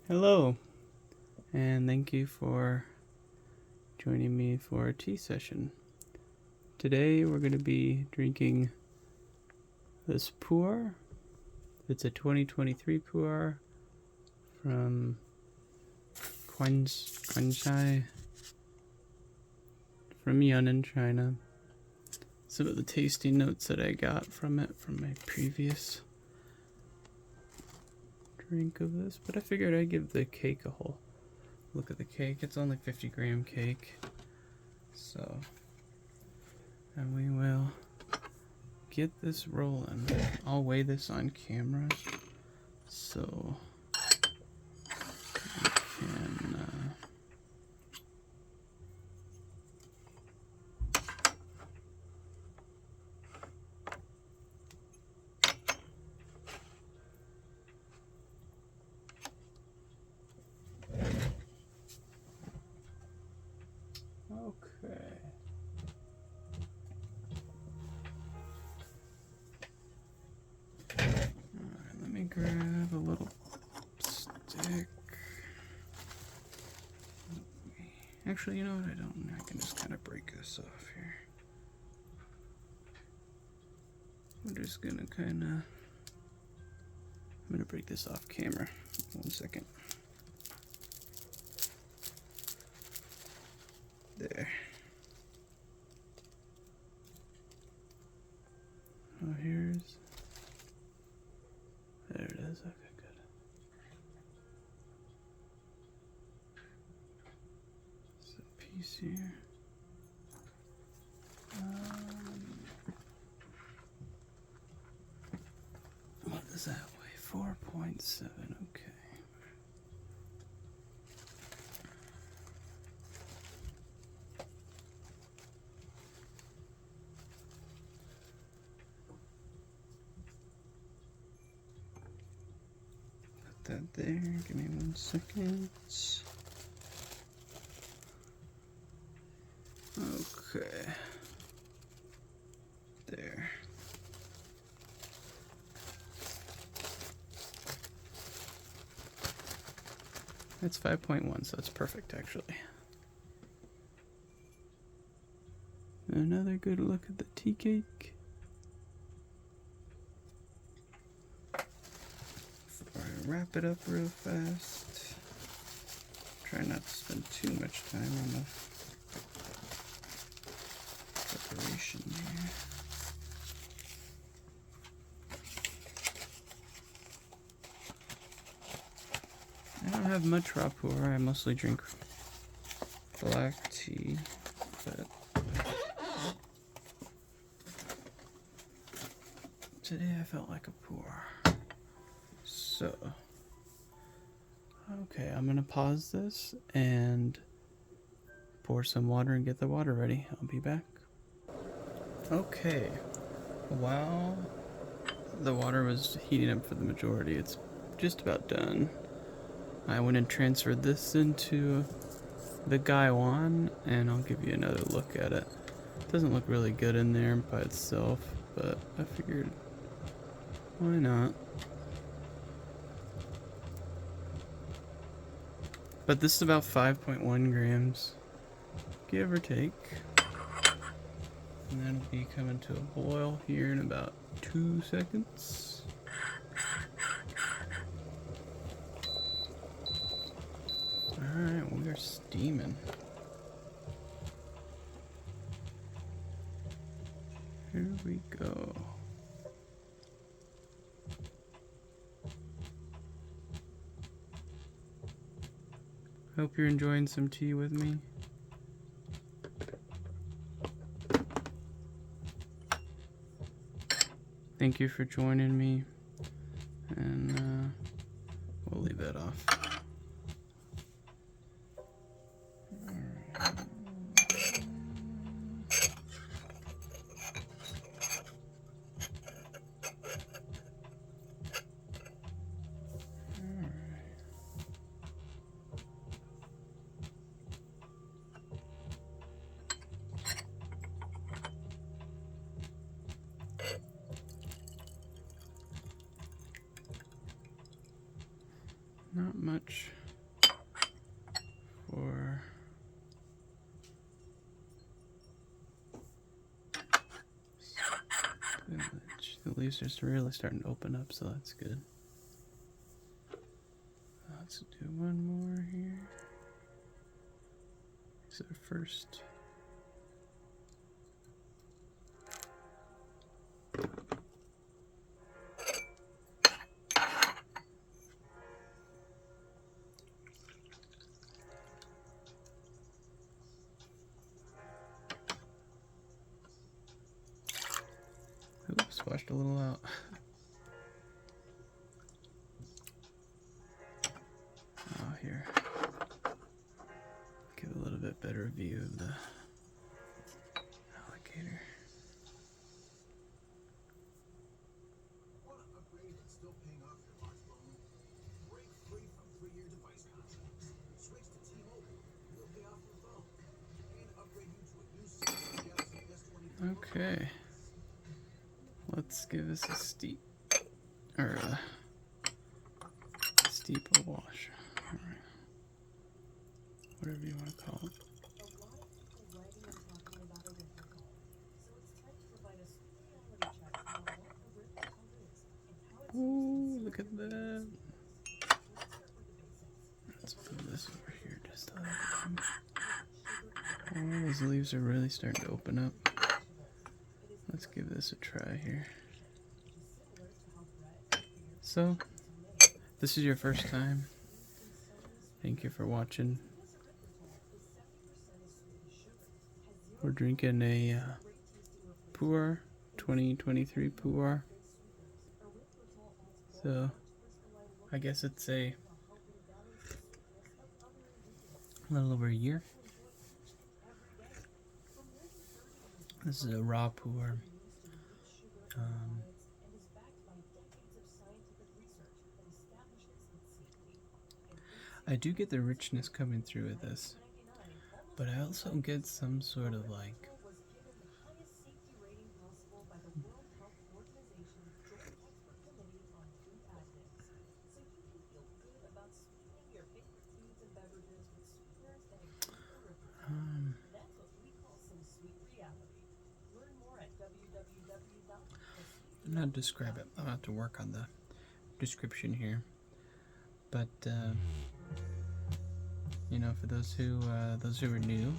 Hello, and thank you for joining me for a tea session. Today we're going to be drinking this Pu'er. It's a 2023 Pu'er from Quanzhai, from Yunnan, China. Some of the tasty notes that I got from it from my previous drink of this, but I figured I'd give the cake a whole look at the cake. It's only 50-gram cake, so, and we will get this rolling. I'll weigh this on camera so we can okay. Alright, let me grab a little stick. Actually, you know what? I can just kind of break this off here. I'm just gonna I'm gonna break this off camera. 1 second. There. Oh, there it is. Okay, good. It's a piece here. What does that weigh? 4.7. Okay. That there. Give me 1 second. Okay. There. That's 5.1, so that's perfect actually. Another good look at the tea cake. Wrap it up real fast. Try not to spend too much time on the preparation here. I don't have much raw pu'er. I mostly drink black tea, but today I felt like a pu'er. So, okay, I'm gonna pause this and pour some water and get the water ready. I'll be back. Okay, while the water was heating up for the majority, it's just about done. I went and transferred this into the Gaiwan, and I'll give you another look at it. It doesn't look really good in there by itself, but I figured, why not? But this is about 5.1 grams, give or take. And that'll be coming to a boil here in about 2 seconds. Alright, we are steaming. Here we go. Hope you're enjoying some tea with me. Thank you for joining me, and we'll leave that off. Not much leaves are really starting to open up, so that's good. Let's do one more here. This is our first. Oops, washed a little out. Oh, here. Give a little bit better view of the alligator. Okay. Let's give this a steep, or a steep wash. All right. Whatever you want to call it. Ooh, look at that. Let's move this over here just a little bit. Oh, those leaves are really starting to open up. Let's give this a try here. So, this is your first time. Thank you for watching. We're drinking a Pu'er 2023 Pu'er. So, I guess it's a little over a year. This is a raw Pu'er. I do get the richness coming through with this, but I also get some sort of like I'm not describe it. I'll have to work on the description here. But you know, for those who are new,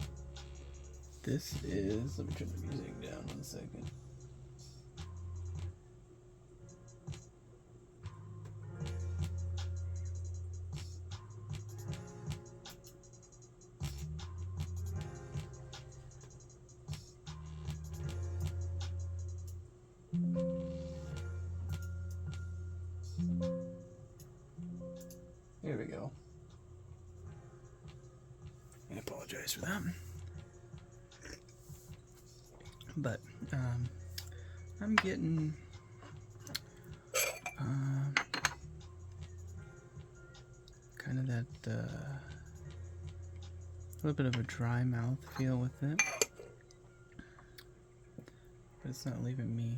this is. Let me turn the music down 1 second. There we go. I apologize for that. But I'm getting kind of that little bit of a dry mouth feel with it, but it's not leaving me.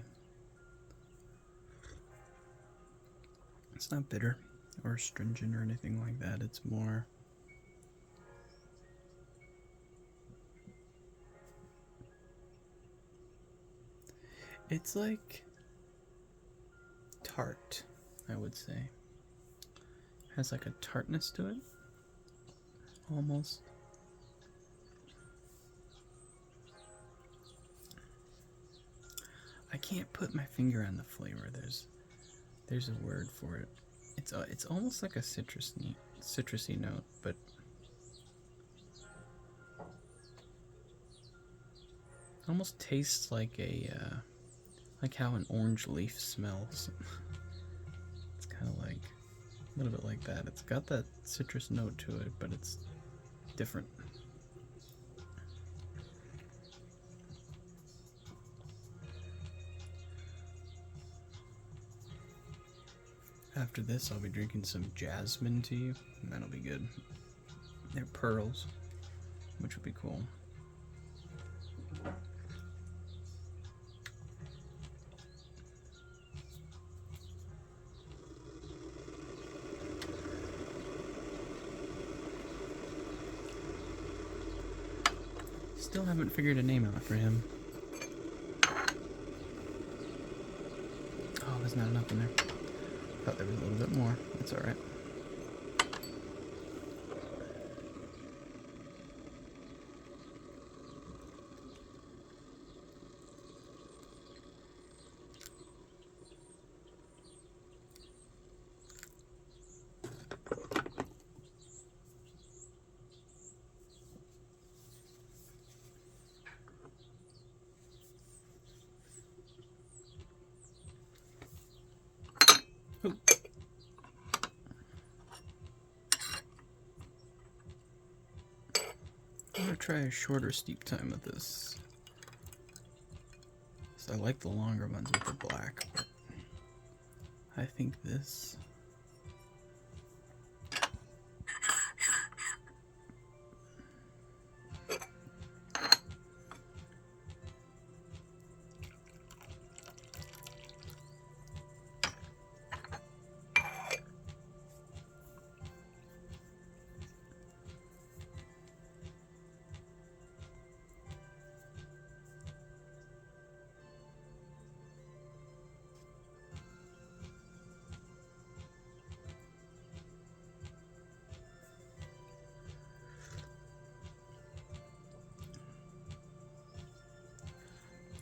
It's not bitter or astringent or anything like that. It's more it's like tart, I would say. Has like a tartness to it, almost. I can't put my finger on the flavor. There's a word for it. It's almost like a citrusy note, but almost tastes like like how an orange leaf smells. It's kind of like a little bit like that. It's got that citrus note to it, but it's different. After this, I'll be drinking some jasmine tea, and that'll be good. They're pearls, which would be cool. Still haven't figured a name out for him. not enough in there. Thought there was a little bit more. That's alright. Ooh. I'm gonna try a shorter steep time with this. So I like the longer ones with the black, but I think this.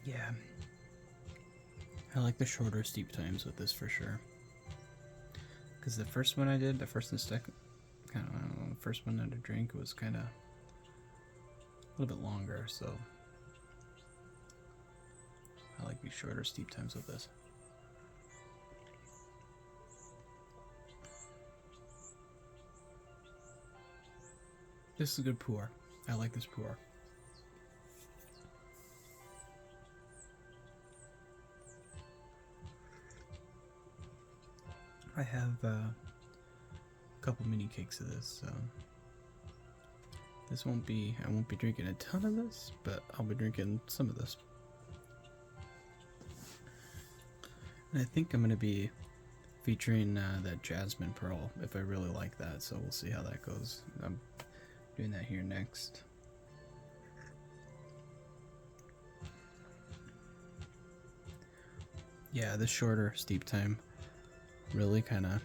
Yeah, I like the shorter steep times with this for sure. Because the first one I did, the first and second, kind of, I don't know, the first one I drank was kind of a little bit longer, so I like these shorter steep times with this. This is a good Pu'er. I like this Pu'er. I have a couple mini cakes of this, so this I won't be drinking a ton of this, but I'll be drinking some of this. And I think I'm going to be featuring that Jasmine Pearl if I really like that, so we'll see how that goes. I'm doing that here next. Yeah, the shorter steep time really kind of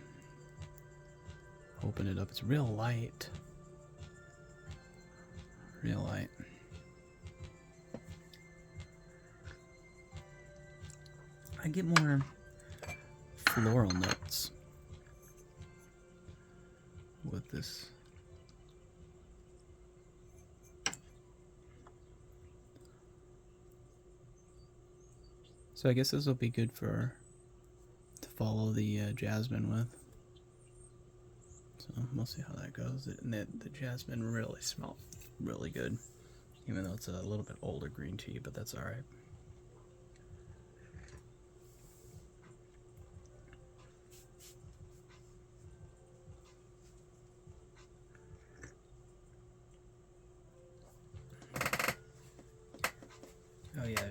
open it up. It's real light. Real light. I get more floral notes with this. So I guess this will be good to follow the jasmine with. So we'll see how that goes. And the jasmine really smells really good, even though it's a little bit older green tea, but that's all right. Oh yeah,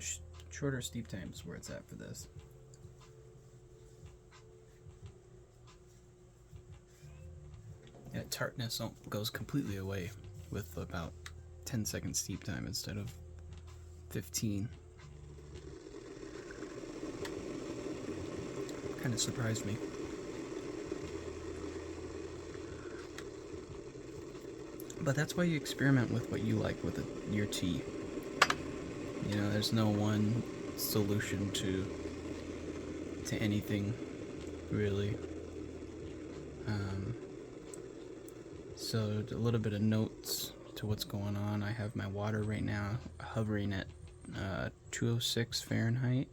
shorter steep time is where it's at for this. Yeah, tartness goes completely away with about 10-second steep time instead of 15. Kind of surprised me. But that's why you experiment with what you like with your tea. You know, there's no one solution to anything, really. So a little bit of notes to what's going on. I have my water right now hovering at 206 Fahrenheit.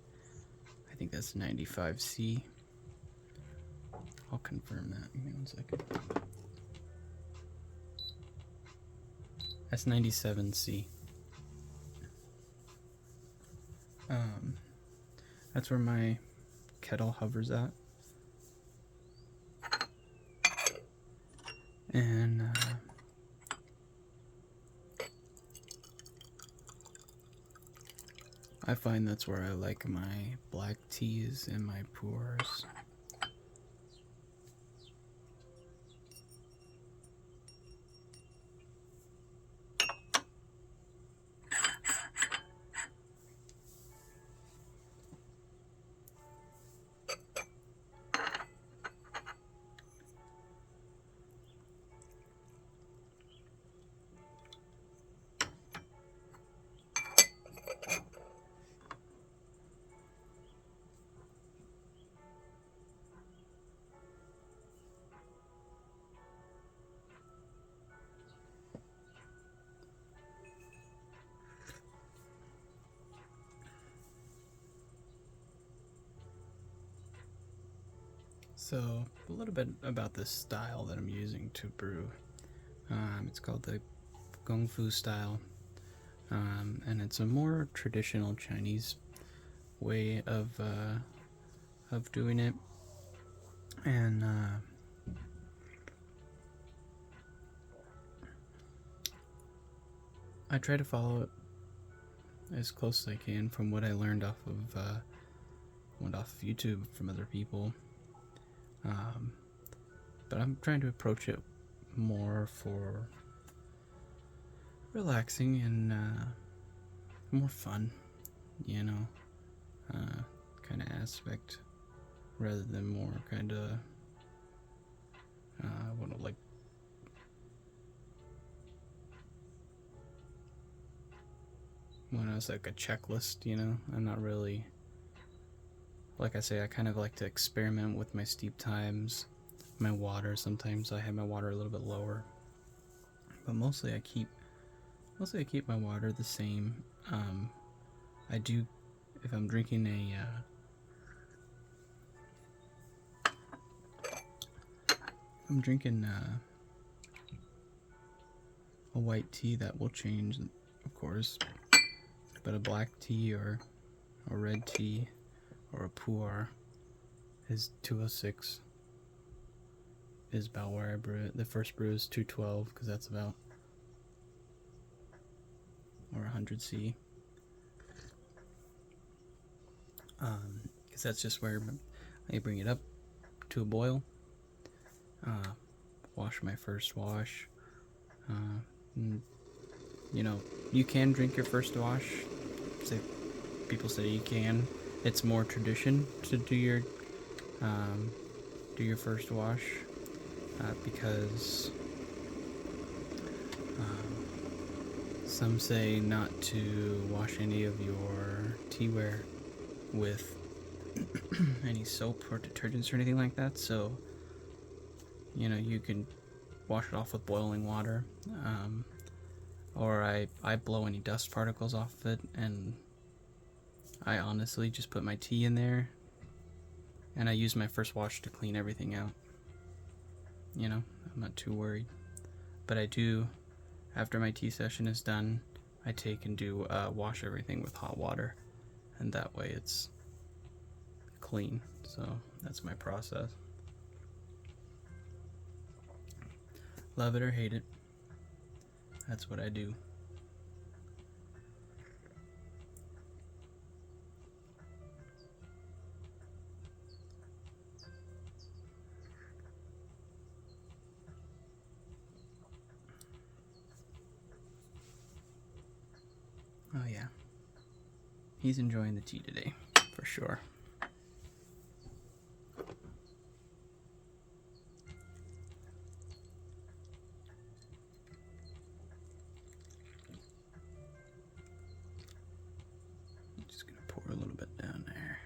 I think that's 95 C. I'll confirm that. Give me 1 second. That's 97 C. That's where my kettle hovers at. And I find that's where I like my black teas and my Pu'ers. So, a little bit about this style that I'm using to brew. It's called the Gong Fu style, and it's a more traditional Chinese way of doing it. And I try to follow it as close as I can from what I learned off of YouTube from other people. But I'm trying to approach it more for relaxing and more fun, you know, kind of aspect rather than more kind of what like when it's like a checklist, you know. I'm not really, like I say, I kind of like to experiment with my steep times, my water. Sometimes I have my water a little bit lower, but mostly I keep my water the same. I do, if I'm drinking I'm drinking a white tea, that will change, of course. But a black tea or a red tea or a pu'er is 206. Is about where I brew it. The first brew is 212 because that's about, or 100C. Because that's just where I bring it up to a boil. Wash my first wash. And, you know, you can drink your first wash. People say you can. It's more tradition to do your first wash because some say not to wash any of your teaware with any soap or detergents or anything like that. So, you know, you can wash it off with boiling water. Or I blow any dust particles off of it, and I honestly just put my tea in there, and I use my first wash to clean everything out. You know, I'm not too worried. But I do, after my tea session is done, I take and do wash everything with hot water, and that way it's clean. So that's my process. Love it or hate it, that's what I do. Oh yeah, he's enjoying the tea today, for sure. I'm just gonna pour a little bit down there.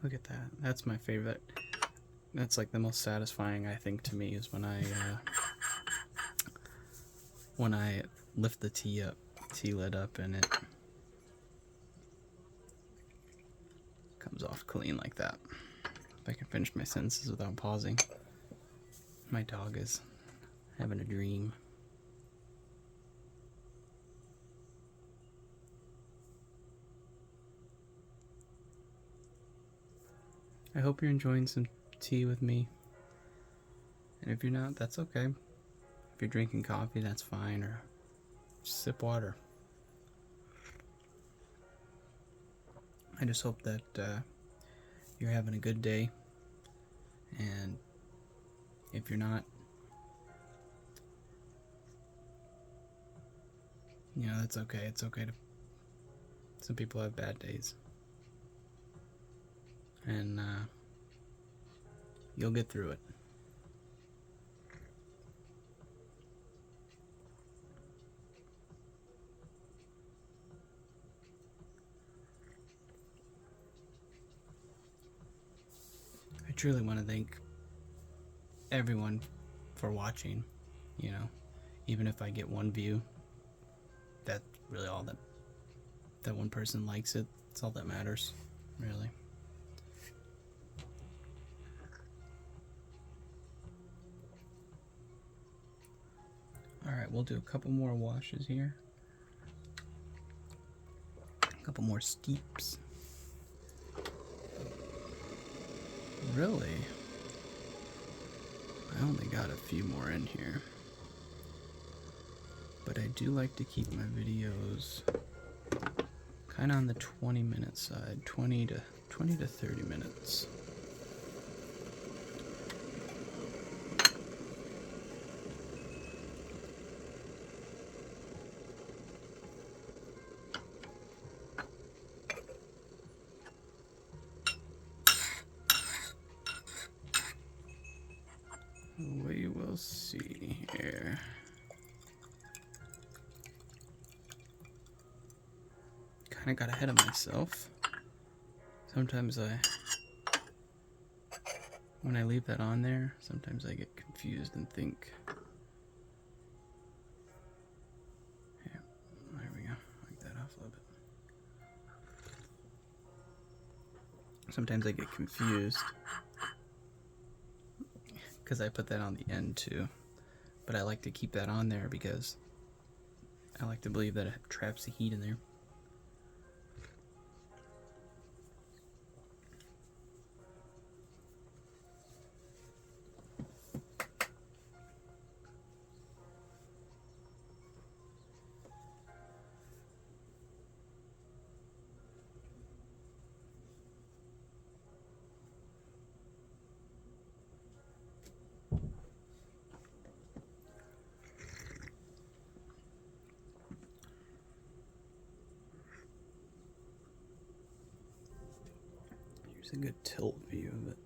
Look at that. That's my favorite. That's like the most satisfying, I think, to me, is when I lift the tea lid up, and it comes off clean like that. If I can finish my sentences without pausing. My dog is having a dream. I hope you're enjoying some tea with me. And if you're not, that's okay. If you're drinking coffee, that's fine, or sip water. I just hope that you're having a good day. And if you're not, you know, that's okay. It's okay to. Some people have bad days. And you'll get through it. truly want to thank everyone for watching. You know, even if I get one view, that's really all that one person likes it. It's all that matters, really. Alright, we'll do a couple more washes here. A couple more steeps. Really? I only got a few more in here. But I do like to keep my videos kind of on the 20-minute side, 20 to 30 minutes. We will see here. Kind of got ahead of myself. Sometimes when I leave that on there, sometimes I get confused and think, yeah, there we go, wipe that off a little bit. Sometimes I get confused because I put that on the end too, but I like to keep that on there because I like to believe that it traps the heat in there. Here's a good tilt view of it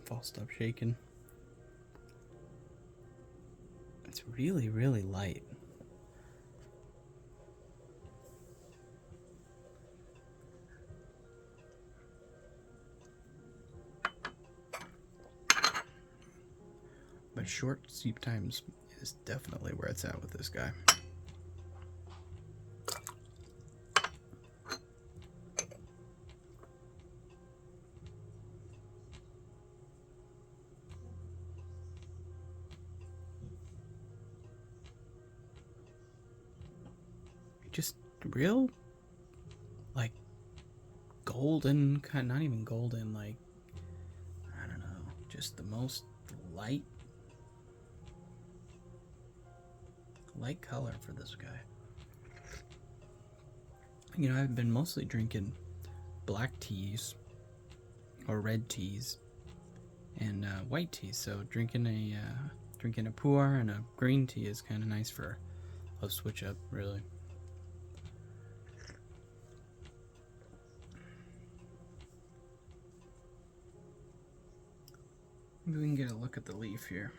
if I'll stop shaking. It's really, really light. But short steep times is definitely where it's at with this guy. Just real, like, golden, kind of, not even golden, like, I don't know, just the most light color for this guy. You know, I've been mostly drinking black teas or red teas and white teas, so drinking a Pu'er and a green tea is kind of nice for a switch up, really. Maybe we can get a look at the leaf here.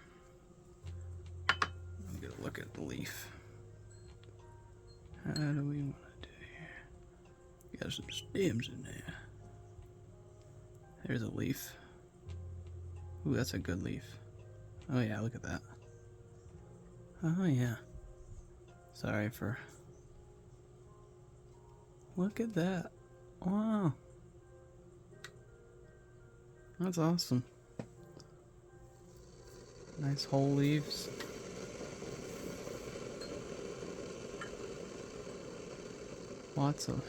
I'll get a look at the leaf. How do we want to do here? Got some stems in there. There's a leaf. Ooh, that's a good leaf. Oh yeah, look at that. Oh yeah. Sorry for... Look at that. Wow. That's awesome. Nice whole leaves. Lots of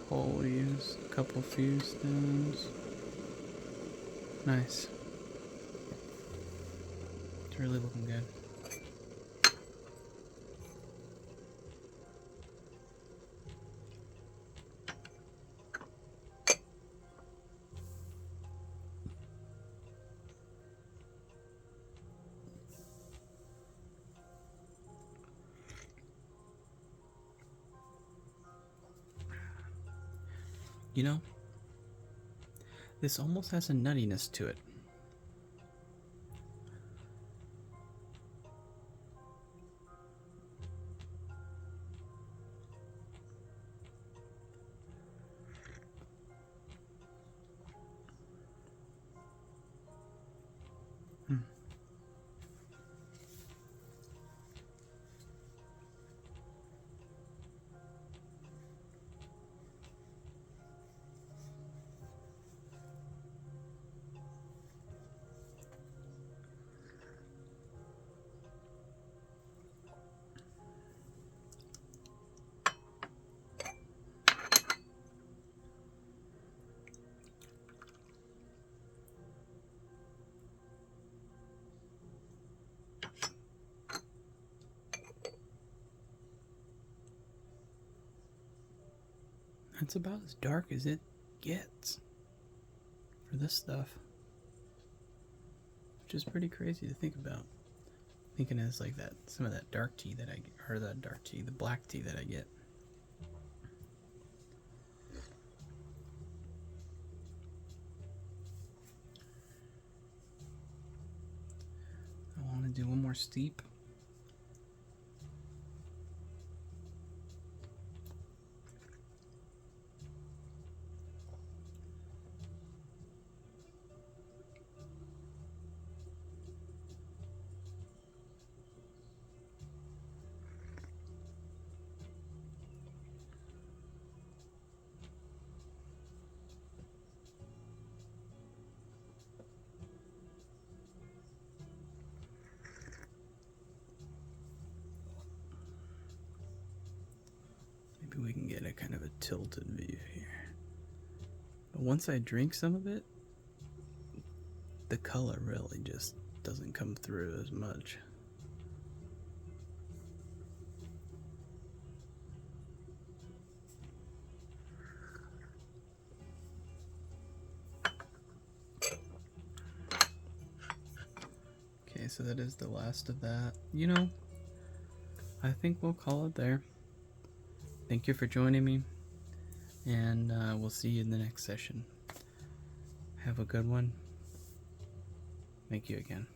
whole leaves, a couple few stems. Nice. It's really looking good. You know, this almost has a nuttiness to it. It's about as dark as it gets for this stuff, which is pretty crazy to think about. Thinking it's like that, some of that dark tea that I get, or the black tea that I get. I want to do one more steep. Maybe we can get a kind of a tilted view here. But once I drink some of it, the color really just doesn't come through as much. Okay, so that is the last of that. You know, I think we'll call it there. Thank you for joining me, and we'll see you in the next session. Have a good one. Thank you again.